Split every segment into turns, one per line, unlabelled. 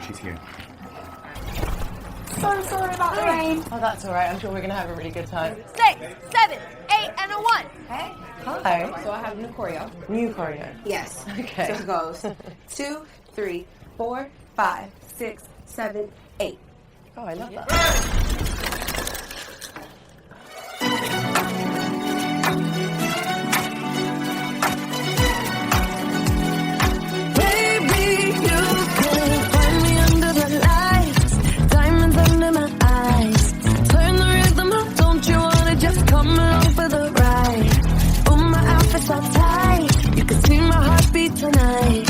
She's here.
So sorry about the rain.
Oh, that's all right. I'm sure we're gonna have a really good time.
6, 7, 8, and a 1.
Hey. Hi.
So I have new choreo.
New choreo.
Yes.
Okay.
So it goes 2, 3, 4, 5, 6, 7, 8.
Oh, I love that.
Tonight,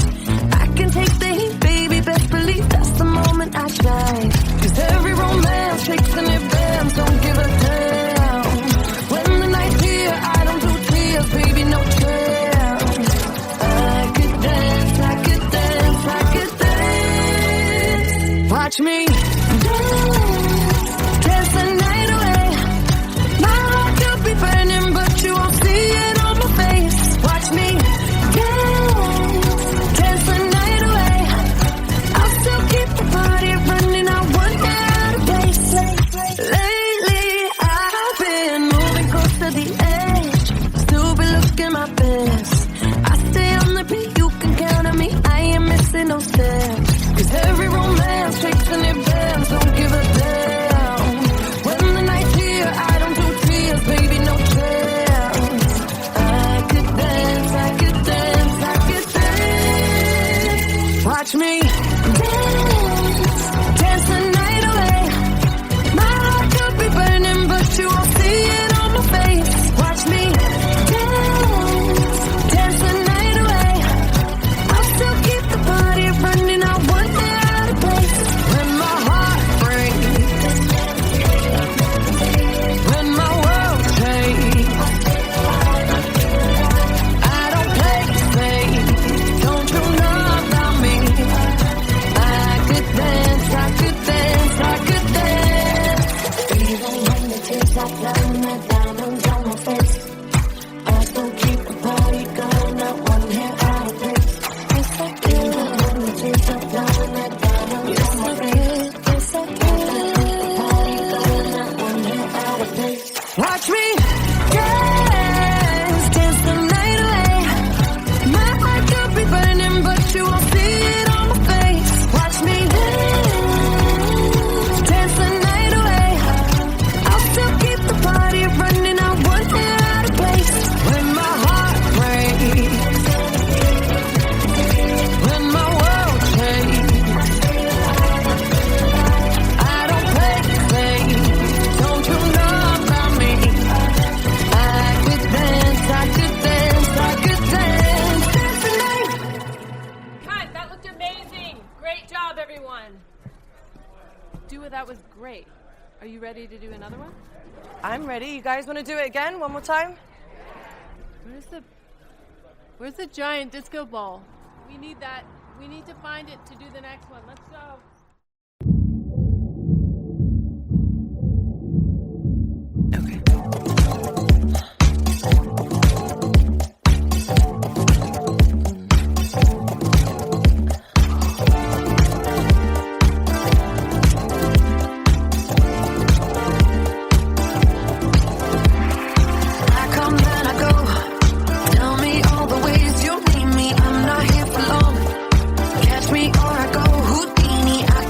I can take the heat, baby. Best believe that's the moment I shine. 'Cause every romance shakes and it bends. Don't give a damn. When the night's here, I don't do tears, baby. No chance. I could dance, I could dance, I could dance. Watch me dance, dance the night away. My heart could be burning, but you won't see it on my face. Watch me dance the night away. I'll still keep the party running. I want out of place. Lately, I've been moving close to the edge. Still be looking my best. I stay on the beat, you can count on me. I ain't missing no steps. 'Cause every romance shakes and it bends. Don't give a damn. When the night's here, I don't do tears, baby, no chance. I could dance, I could dance, I could dance. Watch me dance, dance the night away. My heart could be burning, but you won't see it on my face. Watch me dance, dance the night away. I'll still keep the party running. I want out of place. When my heart breaks, when my world shakes, I don't play safe. Don't you know about me? I could dance, I could dance, I could dance. Even when the tears stop down, the diamonds on my face, I still keep the party going. Not one hair out of place. Even when the tears stop down, the diamonds on my face, I still keep the party going. Not one hair out of place. Watch me dance, dance the night away. My heart could be burning, but you won't see it on my face. Watch me dance, dance the night away. I'll still keep the party running. I want it out of place. When my heart breaks, when my world shakes, I don't play safe. Don't you know about me? I could dance, I could dance, I could dance. Dance the night.
Cut! That looked amazing! Great job, everyone! Dua, that was great. Are you ready to do another one?
I'm ready. You guys want to do it again? One more time?
Where's the giant disco ball? We need that. We need to find it to do the next one. Let's go.
I come and I go. Tell me all the ways you need me. I'm not here for long. Catch me or I go Houdini. I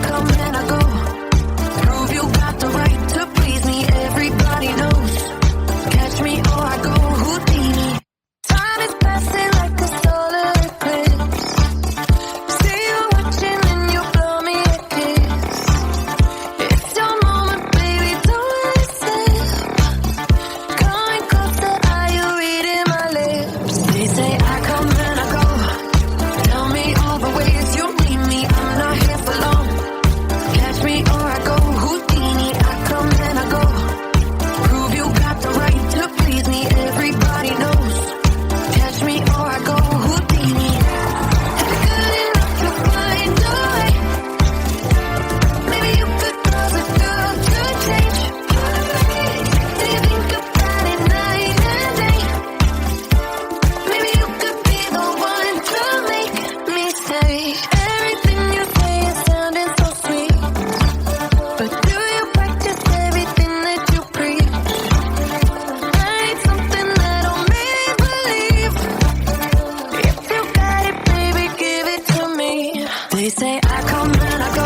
They say I come and I go.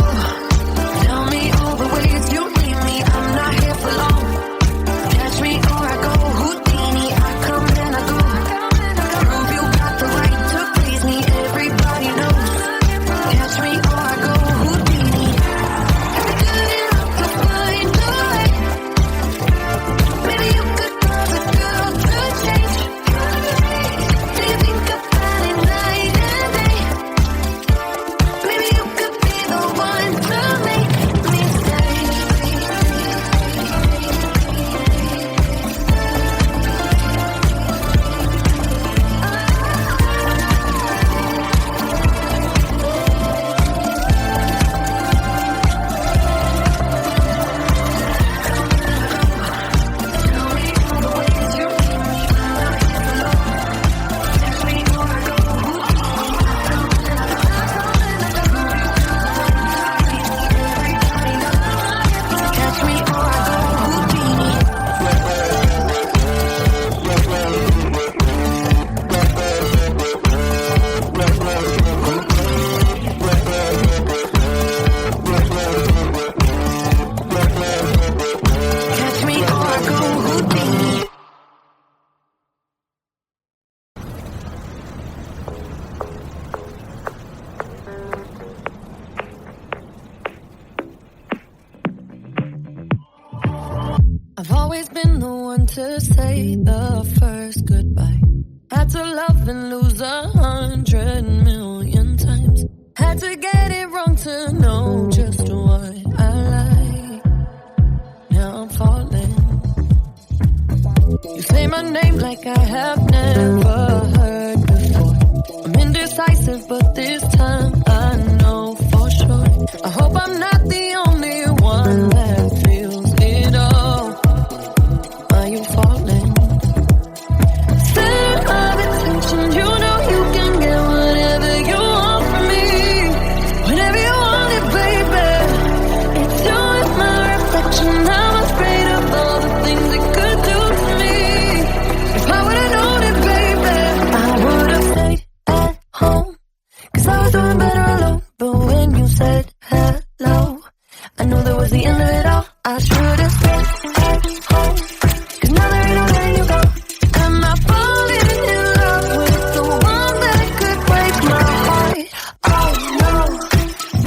Tell me all the ways you need me. I'm not here for long. Catch me or I go Houdini. I come and I go. Prove you got the right to please me. Everybody knows. Catch me or I go Houdini. Good enough to find a way. Maybe you could call the girl to change. Do you think about it night and day? Maybe you could be the one to make me stay. Catch me or I go Houdini. Catch me or I go Houdini. I've always been the one to say the first goodbye. Had to love and lose 100,000,000 times. Had to get it wrong to know just what I like. Now I'm falling. You say my name like I have never heard before. I'm indecisive, but this time I know for sure. I hope I'm not the only one that feels it all. Are you falling? Center of attention, you know you can get whatever you want from me. Whenever you want it, baby. It's you and my reflection. I'm afraid of all the things it could do to me. If I would've known it, baby, I would've stayed at home. 'Cause I was doing better alone. But when you said hello, I knew that was the end of it all. I should've stayed at home. 'Cause now there ain't no letting you go. Am I falling in love with the one that could break my heart? Oh no,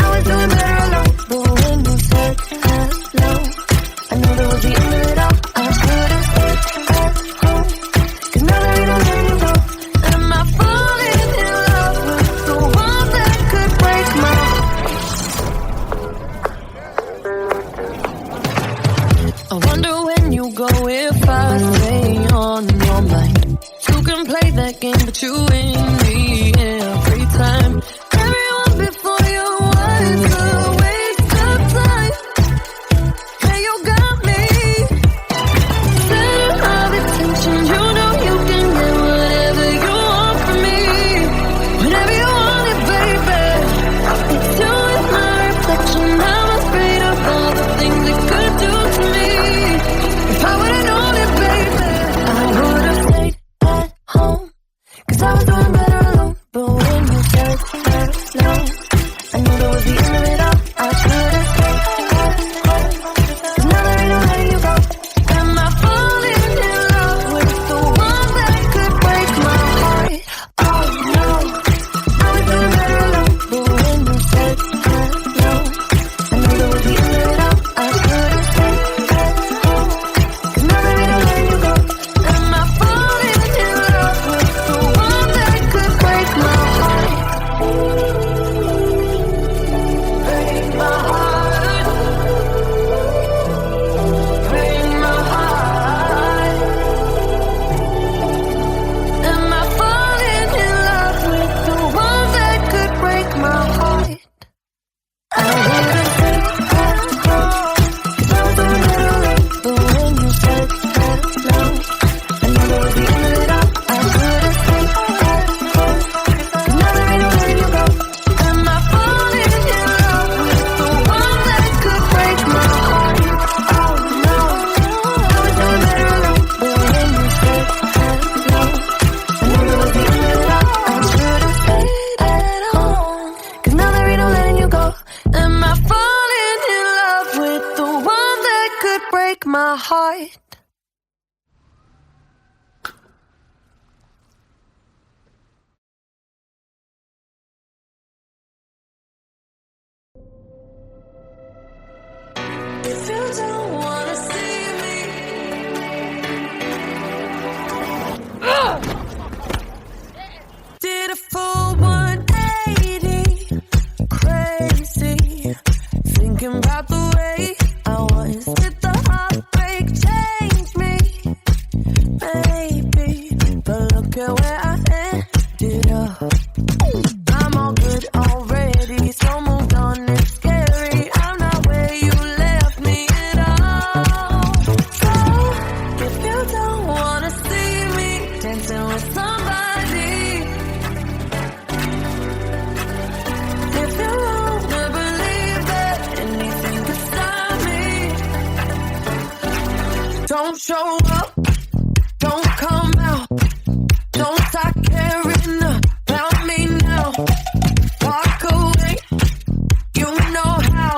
I was doing better alone. But when you said hello, I knew that was the end of it all. I should've stayed at home. 'Cause now there ain't no letting you go. Am I falling in love with the one that could break my heart? my heart. If you don't wanna see me, did a full 180, crazy, thinking about the way I was. Did the heartbreak change me? Maybe, but look at where I ended up. I'm all good already, so moved on. It's scary, I'm not where you left me at all. So, if you don't wanna see me dancing with somebody, if you wanna believe that anything could stop me, don't show up, don't come out, don't stop caring about me now. Walk away, you know how.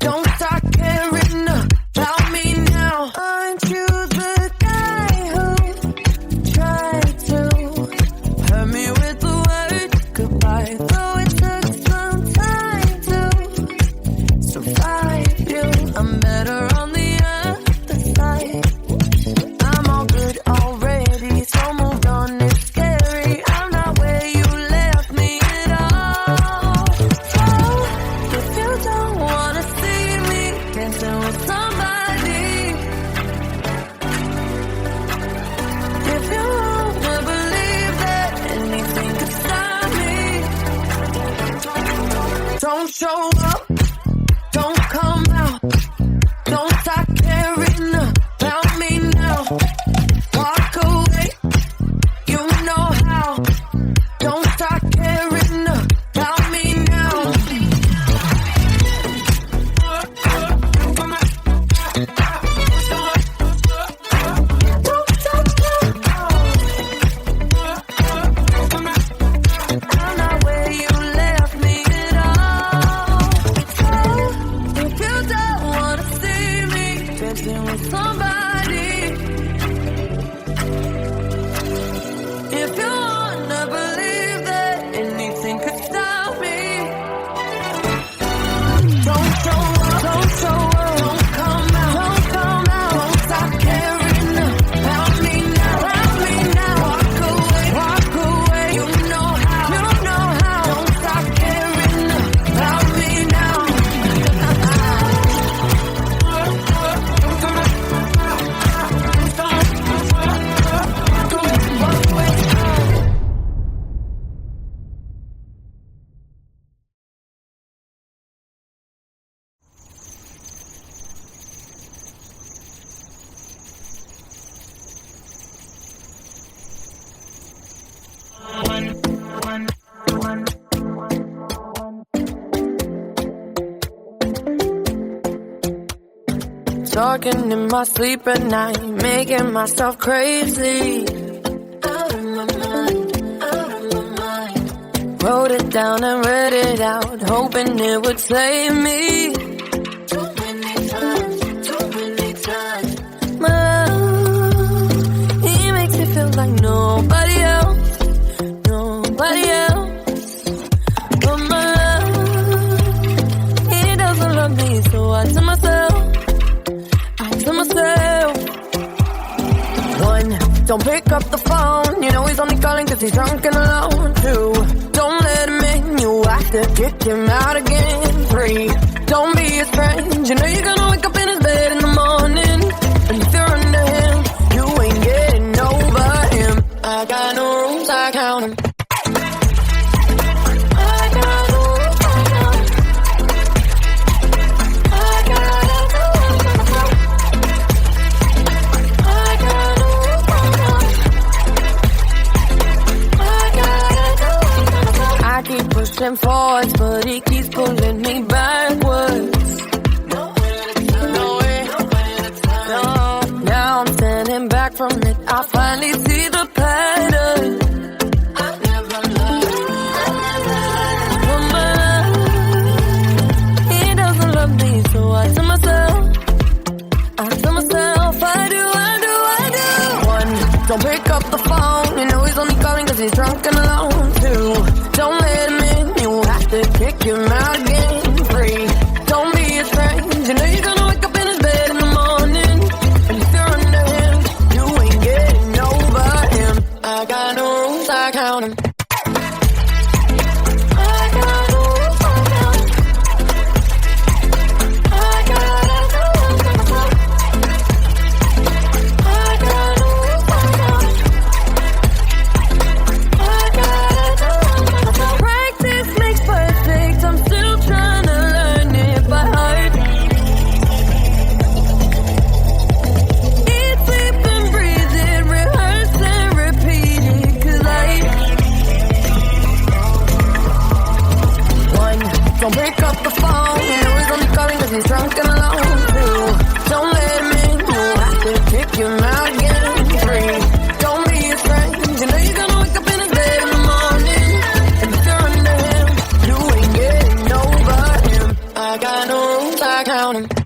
Don't start caring about me now. Aren't you the guy who tried to hurt me with the word goodbye? Though it took some time to survive you, I'm better on the other side. I'm all good already, so moved on. It's scary, I'm not where you left me at all. So, if you don't wanna see me dancing with somebody, if you wanna believe that anything could stop me, don't show up, don't come out, don't stop caring about me now. Walk away, you know how. Don't start caring about me now. Don't stop caring. I'm not where you left me at all. So, if you don't wanna see me dancing with somebody, if you wanna believe that anything could stop me, don't show up, don't show up, don't come out, don't come out, don't stop caring about me now, walk away, you know how, don't stop caring about me now. Talking in my sleep at night, making myself crazy. Out of my mind. Wrote it down and read it out, hoping it would save me. Too many times. My love, he makes me feel like nobody else. But my love, he doesn't love me, so I tell myself. One, don't pick up the phone, you know he's only calling cause he's drunk and alone. Two, don't let him in, you have to kick him out again. Three, don't be his friend, you know you're gonna wake up in his bed in the morning. And if you're under him, you ain't getting over him. I got no rules, I count them. Pushing forwards, but he keeps pulling me backwards. No, now I'm standing back from it. I finally see the pattern. I never loved. He doesn't love me, so I tell myself. he's drunk and alone too. Don't let him in, you have to kick him out again. Free, don't be a stranger. You know you're gonna wake up in his bed in the morning. And if you're under him, you ain't getting over him. I got no rules, I count him. Don't pick up the phone, you know he's only calling cause he's drunk and alone too. Don't let him in, you'll have to kick him out again. Free, don't be a stranger. You know you're gonna wake up in his bed in the morning. And if you're under him, you ain't getting over him. I got no rules, I count him.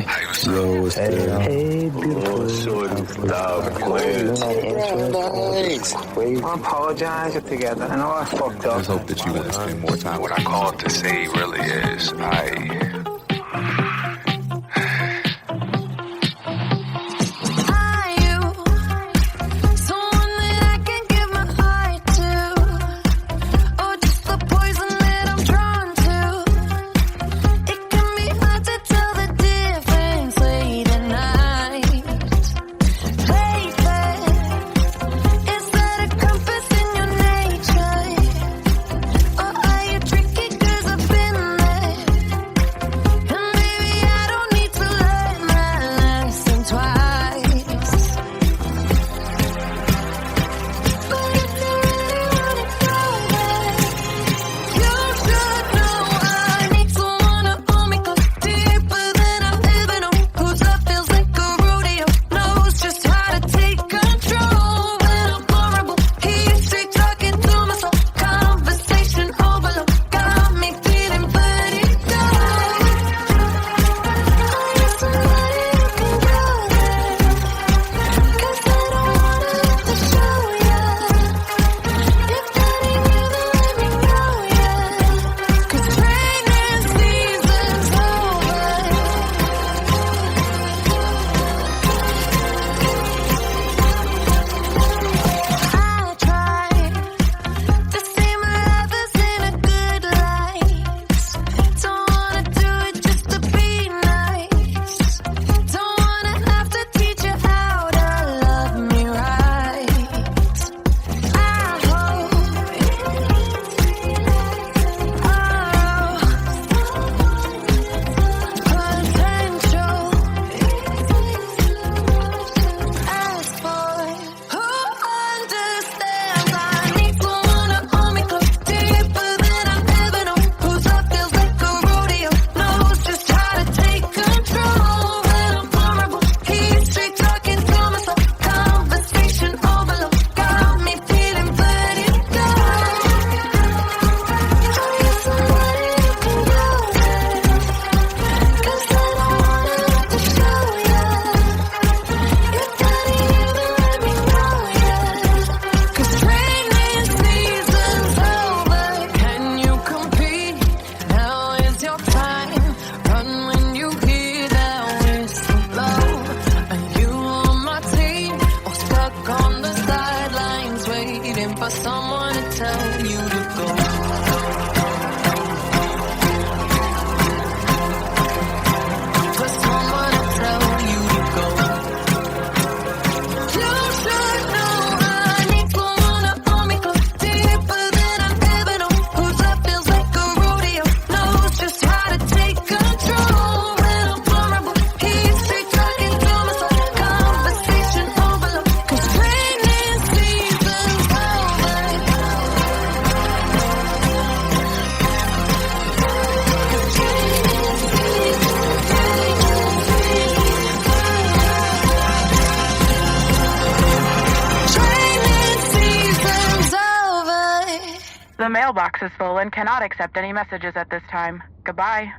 Hey, yo, what's good? Hey, beautiful. Shorty, stop playing. I apologize together. I know I fucked up.
I just hope that you want to spend more time. What I called to say really is
The mailbox is full and cannot accept any messages at this time. Goodbye.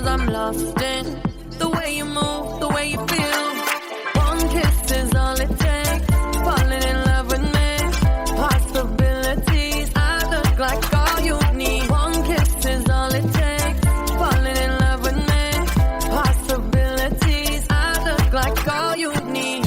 'Cause I'm lost in the way you move, the way you feel. One kiss is all it takes. Falling in love with me. Possibilities, I look like all you need. One kiss is all it takes. Falling in love with me. Possibilities, I look like all you need.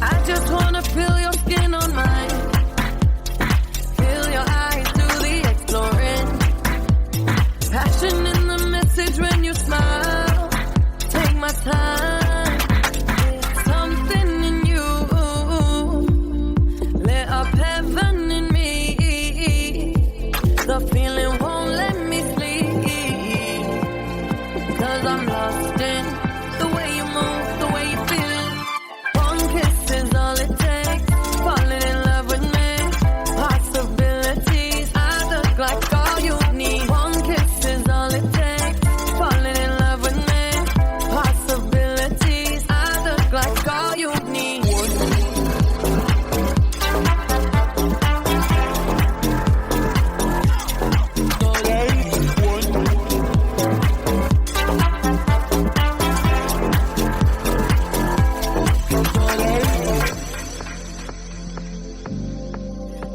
I just wanna feel your skin on mine. Feel your eyes do the exploring. Passion in the message when you smile. Take my time. There's something in you. Lit up heaven in me. The feeling won't let me sleep. 'Cause I'm lost in the way you move, the way you feel. One kiss is all it takes. Falling in love with me. Possibilities, I look like all you need. One kiss is all it takes. Falling in love with me. Possibilities, I look like all you need.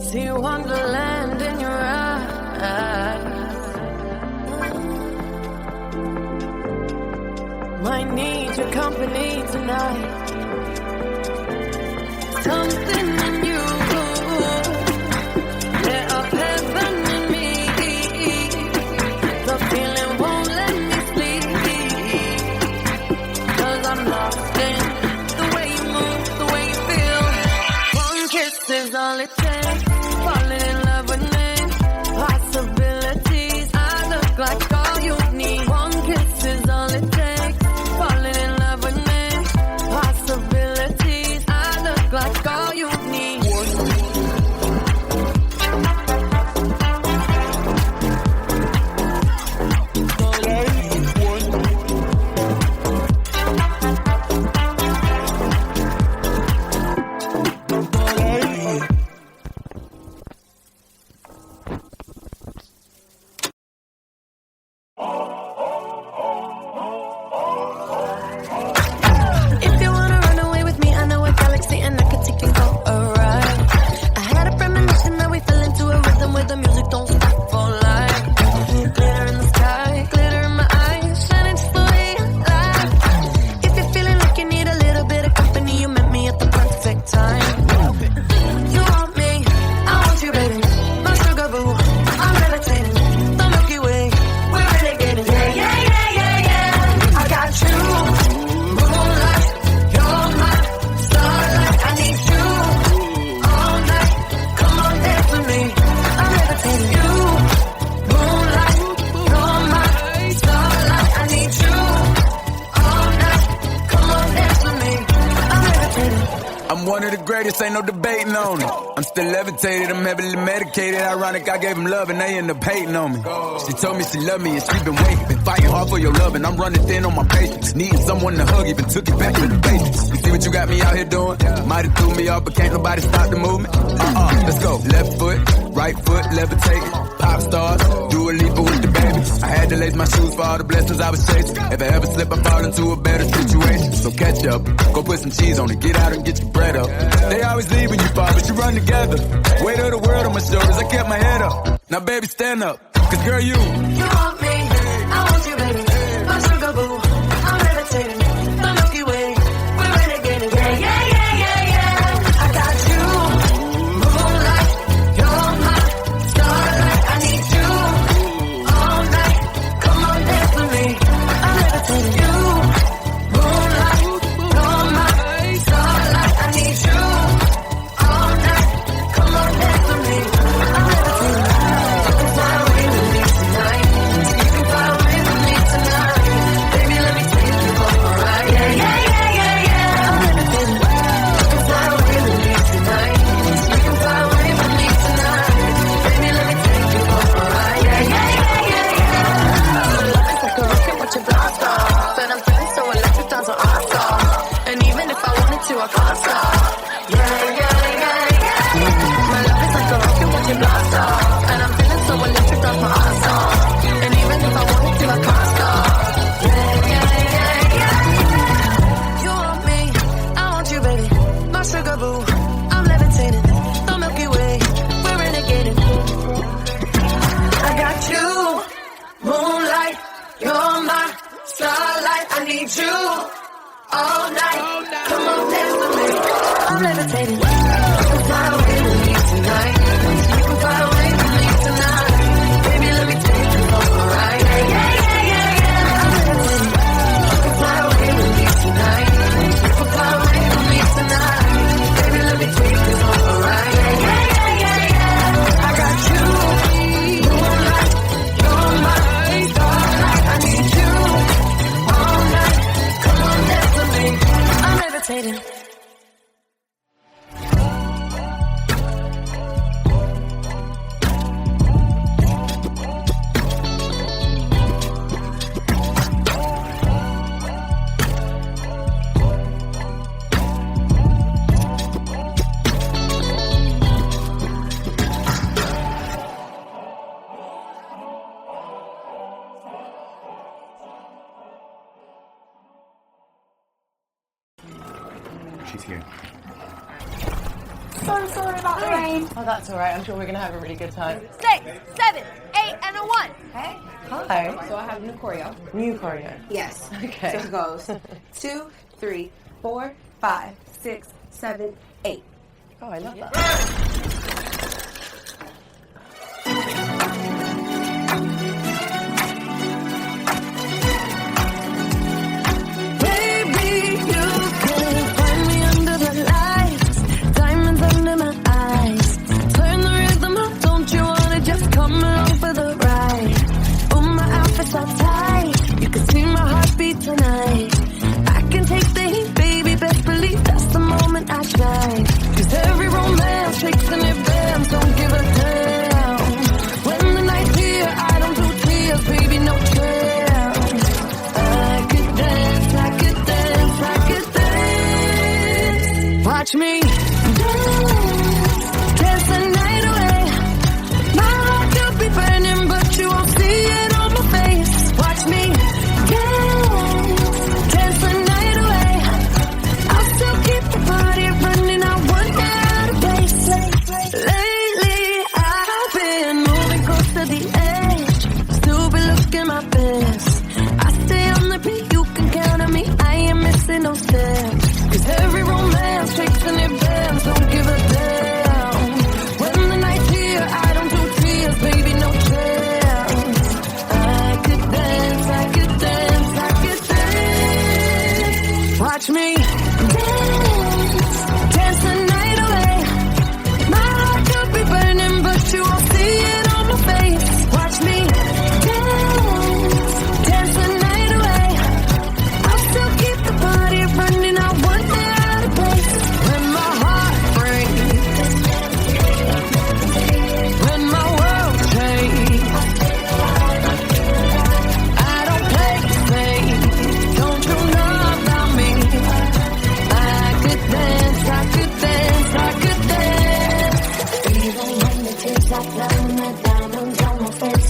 See wonderland in your eyes. Might need your company tonight. Something in you. Lit up heaven in me. The feeling won't let me sleep. 'Cause I'm lost in the way you move, the way you feel. One kiss is all it takes. Falling in love with me. Possibilities, I look like all you need. One kiss is all it takes. Falling in love with me. Possibilities, I look like all you need. If you wanna run away with me, I know a galaxy and I could take you for a ride. I had a premonition that we fell into a rhythm where the music don't stop for life. Glitter in the sky, glitter in my eyes, shining just the way I like. If you're feeling like you need a little bit of company, you met me at the perfect time. You want me, I want you, baby. My sugar boo, I'm levitating. The Milky Way, we're renegading. Yeah, yeah, yeah, yeah, yeah. I got you. Moonlight, you're my starlight. I need you all night. Come on, dance with me. I'm levitating. You, moonlight, you're my starlight. I need you all night. Come on, dance with me. I'm levitating.
I'm one of the greatest, ain't no debating on it. I'm still levitated, I'm heavily medicated. Ironic, I gave them love and they end up hating on me. She told me she loved me and she been waiting. Been fighting hard for your love and I'm running thin on my patience. Needing someone to hug, even took it back to the basics. You see what you got me out here doing? Might have threw me off, but can't nobody stop the movement. Let's go. Left foot, right foot, levitating. Pop stars, do a Lipa with the baby. I had to lace my shoes for all the blessings I was chasing. If I ever slip, I fall into a better situation. So catch up, go put some cheese on it, get out and get your bread up. They always leave when you fall, but you run together. Weight of the world on my shoulders, I kept my head up. Now baby, stand up, 'cause girl, you
want me, I want you, baby. My sugar boo, I'm levitating. The Milky Way, we're renegading. Yeah, yeah, yeah, yeah, yeah. I got you. Moonlight, you're my starlight. I need you all night. Come on, dance with me. I'm levitating. You, moonlight, you're my starlight. I need you all night. Come on, dance with me. I'm levitating. Fly away with me tonight. Moonlight, you're my starlight. I need you all night. Come on, dance with me. I'm levitating. You can fly away with me tonight. You can fly away with me tonight. Baby, let me take you for a ride. Yeah, yeah, yeah, yeah. I'm levitating. You can fly away with me tonight. You can fly away with me tonight. Baby, let me take you for a ride. Yeah, yeah, yeah, yeah. I got you. Moonlight, you're my starlight. I need you all night. Come on, dance with me. I'm levitating.
She's here.
So sorry about the rain.
Oh, that's all right. I'm sure we're going to have a really good time.
6, 7, 8, and a 1.
Hey.
Hi.
So I have new choreo.
New choreo.
Yes.
Okay.
So it goes 2, 3, 4, 5, 6, 7, 8.
Oh, I love that.
Baby, you can find me under the lights, diamonds under my eyes. Turn the rhythm up, don't you wanna just come along for the ride? Oh, my outfit's all tight, you can see my heartbeat tonight. I can take the heat, baby, best believe that's the moment I shine. 'Cause every romance takes an advance, don't give a damn. When the night's here, I don't do tears, baby, no chance. I could dance, I could dance, I could dance. Watch me dance the night away. My heart could be burning, but you won't see it on my face. Watch me dance the night away. I'll still keep the party running, I won't get out of place. Lately, I've been moving close to the edge, still be looking my best. I stay on the beat, you can count on me, I ain't missing no steps. 'Cause every romance takes an advance, don't give a damn. When the night's here, I don't do tears, baby, no chance. I could dance, I could dance, I could dance. Watch me dance the night away. My heart could be burning, but you won't see it on my face. Watch me dance the night away. I'll still keep the party running, I won't get out of place. When my heart breaks, when my world shakes, I don't play safe, don't you know about me? I could dance, I could dance, I could dance. Even when the tears are flowing, the diamonds on my face,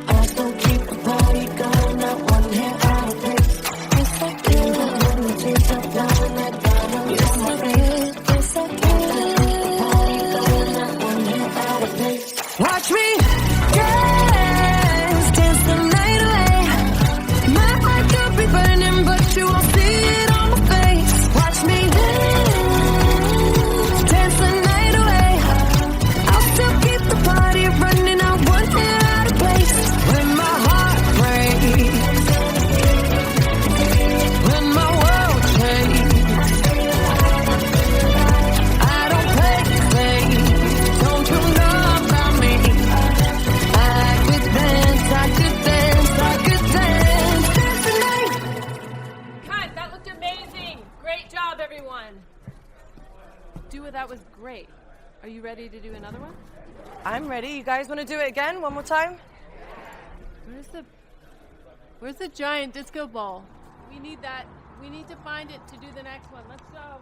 I still keep the party going, not one hair out of place. Yes, I can. Even when the tears are flowing, the diamonds on my face, yes, I can. Keep the party going, not one hair out of place. Watch me dance, dance the night away. My heart could be burning, but you won't see it on my face. Watch me dance the night away. I'll still keep the party running, I won't get out of place. When my heart breaks, when my world shakes, I don't play safe, don't you know about me? I could dance, I could dance, I could dance, dance the night.
Cut, that looked amazing. Great job, everyone. That was great. Are you ready to do another one?
I'm ready. You guys want to do it again? One more time?
Where's the giant disco ball? We need that. We need to find it to do the next one. Let's go.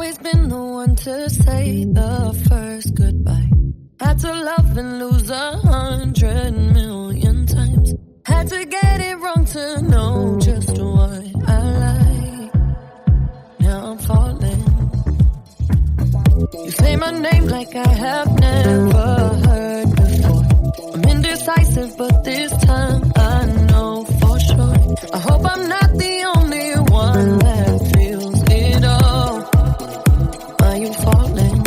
always been the one to say the first goodbye. Had to love and lose 100 million times. Had to get it wrong to know just what I like. Now I'm falling. You say my name like I have never heard before. I'm indecisive, but this time I know for sure. I hope I'm not the only one that feels it all. Are you falling?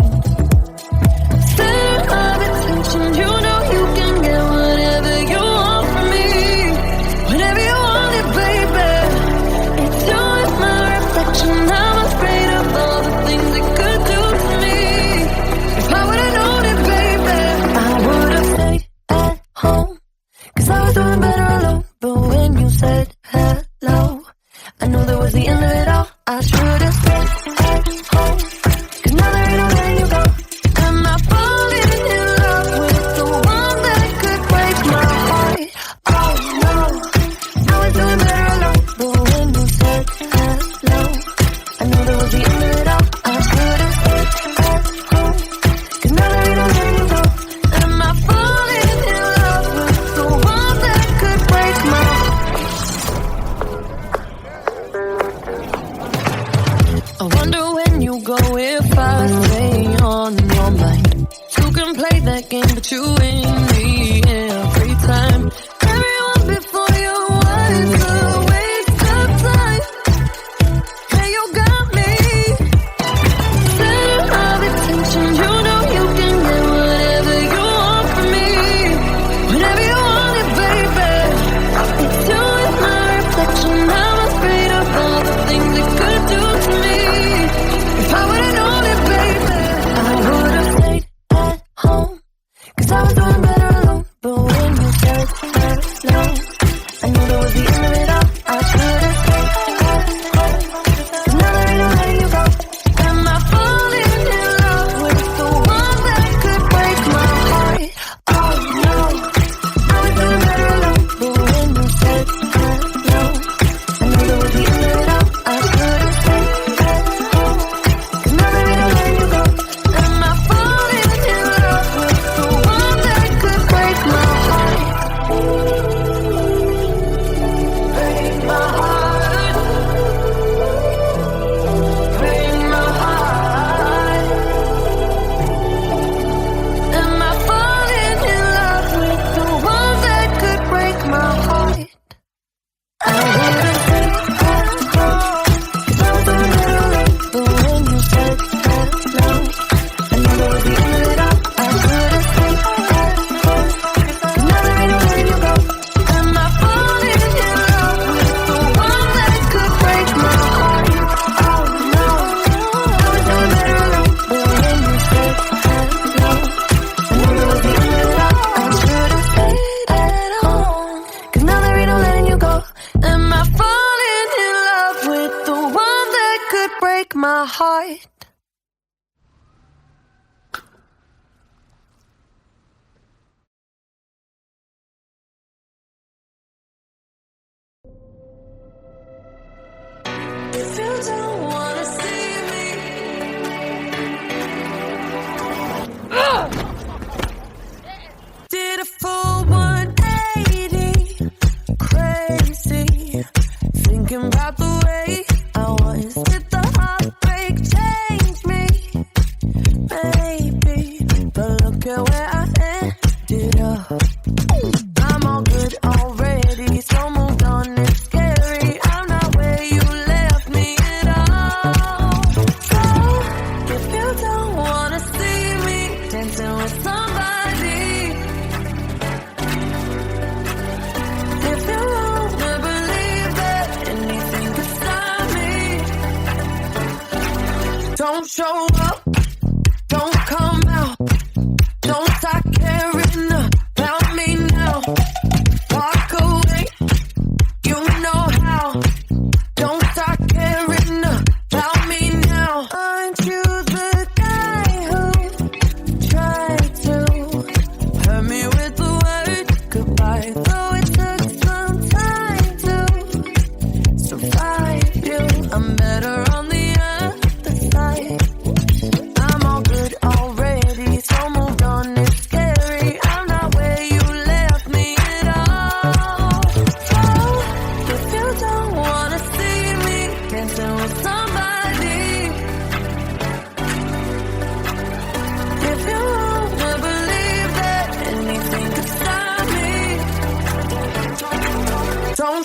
Center of attention, you know you can get whatever you want from me. Whenever you want it, baby. It's you and my reflection. I'm afraid of all the things it could do to me. If I would've known it, baby, I would've stayed at home. 'Cause I was doing better alone. But when you said hello, I knew that was the end of it all. I should've stayed at home. 'Cause now there ain't no letting you go. Am I falling in love with the one that could break my heart? Oh no, I was doing better alone. But when you said hello, I knew that was the end of it all. I should've stayed at home. 'Cause now there ain't no letting you go. Am I falling in love with the one that could break my heart? I wonder when you go if I stay on your mind. You can play that game, but you win me every time. Everyone before you was a waste of time. Hey, you got me. Center of attention, you know you can get whatever you want from me. Whenever you want it, baby. It's you and my reflection. I'm afraid of all the things it could do to me. If I would've known it, baby, I would've stayed at home. 'Cause I was doing better alone. But when you said hello, I knew that was the end of it all. I should've stayed at home. 'Cause now there ain't no letting you go. Am I falling in love with the one that could break my heart? Oh no, I was doing better alone. But when you said hello, I knew that was the end of it all. I should've stayed at home. 'Cause now there ain't no letting you go. Am I falling in love with the one that could break my heart? Break my heart. Break my heart. Am I falling in love with the one that could break my heart? I would've stayed at home. 'Cause I was doing better alone. But when you said hello, I knew that was the end of it all. I should've stayed at home. 'Cause now there ain't no letting you go. Am I falling in love with the one that could break my heart? Oh no, I was doing better alone. But when you said hello, I knew that was the end of it all. I should've stayed at home. 'Cause now there ain't no letting you go. Am I falling in love with the one that could break my heart? If you don't wanna see me, did a full 180, crazy, thinking about the way I was. Did the heartbreak change me? Maybe, but look at where I ended up. I'm all good already, so moved on. It's scary. I'm not where you left me at all. So if you don't wanna see me dancing with somebody, if you wanna believe that anything could stop me, don't show up, don't come out, don't start caring about me now. Walk away, you know how. Don't start caring about me now. Aren't you the guy who tried to hurt me with the word goodbye? Though it took some time to survive you, I'm better on the other side.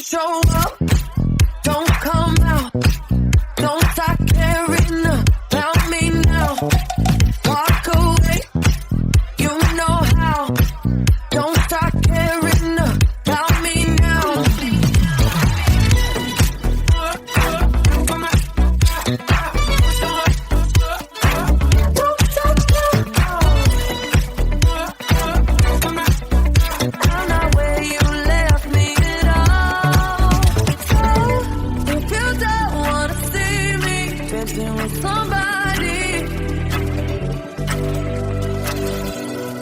show up, don't come out, don't start caring about me now. Walk away, you know how. Don't start caring about me now. I'm not where you left me at all. If you don't wanna see me dancing with somebody,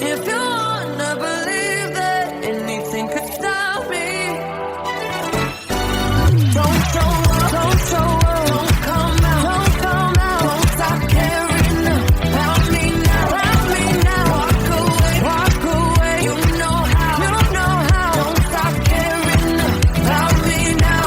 if you wanna believe that anything could stop me, don't show up, don't show up, don't come out, don't come out, don't stop caring about me now, walk away, you know how, don't stop caring about me now.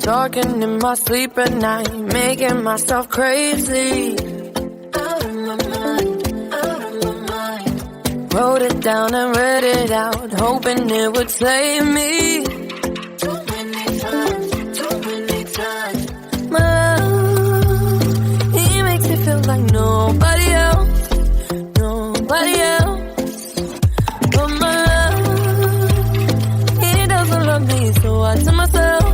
Talking in my sleep at night, making myself crazy. Out of my mind, out of my mind. Wrote it down and read it out, hoping it would save me. Too many times. My love, he makes me feel like nobody else. But my love, he doesn't love me, so I tell myself.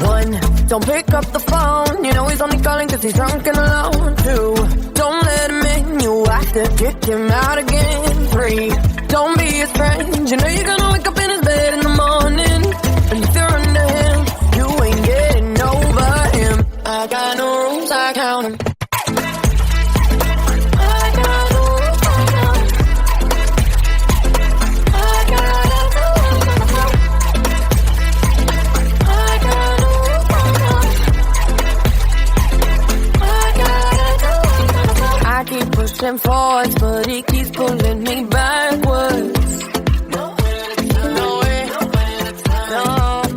One, don't pick up the phone, you know he's only calling cause he's drunk and alone. Two, don't let him in, you have to kick him out again. Three, don't be his friend, you know you're gonna wake up in his bed in the morning. And if you're under him, you ain't getting over him. I got no rules, I count him. I keep pushing forwards, but he keeps pulling me backwards. No.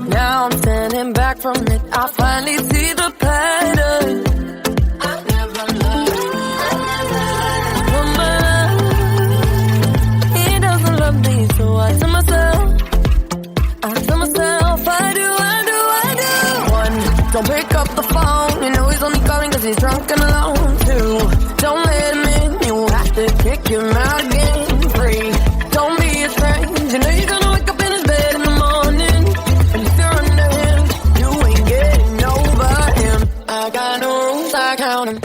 Now I'm standing back from it. I finally see the pattern. I never loved. He doesn't love me, so I tell myself, I do. One, don't pick up the phone, you know he's only calling cause he's drunk and alone. Two, don't let him in, you have to kick him out again. Three, don't be his friend, you know you're gonna wake up in his bed in the morning. And if you're under him, you ain't getting over him. I got no rules, I count him.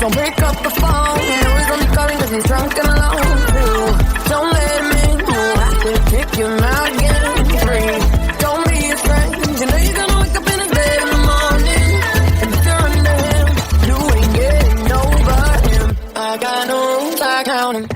Don't pick up the phone, you know he's only calling cause he's drunk and alone. Two, don't let him in, you have to kick him out again. Three, don't be his friend, you know you're gonna wake up in his bed in the morning. And if you're under him, you ain't getting over him. I got no rules, I count him.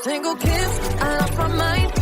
Single kiss, I lost my mind.